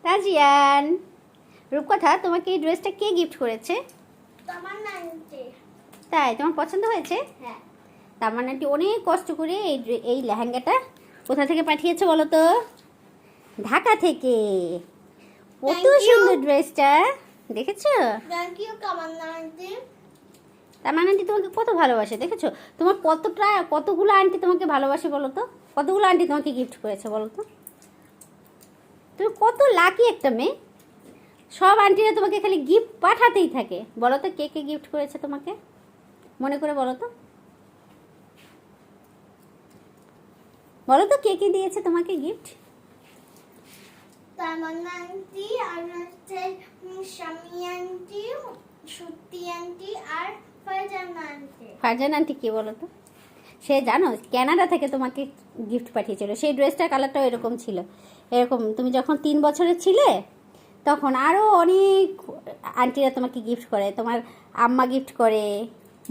রাজিয়ান, রূপকথা, তোমাকে এই ড্রেসটা কে গিফট করেছে? তামান্না আন্টি। তাই তোমার পছন্দ হয়েছে? হ্যাঁ। তামান্না আন্টি অনেক কষ্ট করে এই লেহেঙ্গাটা কোথা থেকে পাঠিয়েছে বলো তো? ঢাকা থেকে। কত Thank you. সুন্দর ড্রেসটা, দেখেছো? Thank you Tamanna aunty. Tamanna aunty তোমাকে কত ভালোবাসে, দেখেছো? তোমার কতগুলো আন্টি তোমাকে ভালোবাসে বলো তো? কতগুলো আন্টি তোমাকে গিফট করেছে বলো তো? তুমি কত লাকি একটা মেয়ে। সব আন্টিরা তোমাকে খালি গিফট পাঠাতেই থাকে। বলো তো কে কে গিফট করেছে তোমাকে, মনে করে বলো তো। বলো তো কে কে দিয়েছে তোমাকে গিফট? তামান্না আন্টি আর হচ্ছে শামি আন্টি, সুতি আন্টি আর ফারজানা আন্টি। ফারজান আন্টি কে বলো তো? সে জানো কানাডা থেকে তোমাকে গিফট পাঠিয়েছিল। সেই ড্রেসটার কালারটাও এরকম ছিল। এরকম তুমি যখন 3 বছরের ছিলে তখন আরও অনেক আন্টিরা তোমাকে গিফট করে। তোমার আম্মা গিফট করে,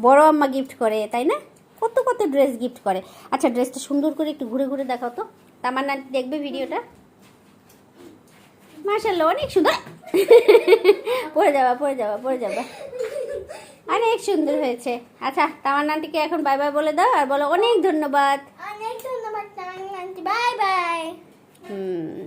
বড় আম্মা গিফট করে, তাই না? কত কত ড্রেস গিফট করে। আচ্ছা, ড্রেসটা সুন্দর করে একটু ঘুরে ঘুরে দেখাও তো। তামান্না আন্টি দেখবে ভিডিওটা। মাশাআল্লাহ, অনেক সুন্দর। পড়ে যাবা। অনেক সুন্দর হয়েছে। আচ্ছা, তামান্না আন্টিকে এখন বাই বাই বলে দাও আর বলো অনেক ধন্যবাদ। অনেক ধন্যবাদ তামান্না আন্টি, বাই বাই। হুম।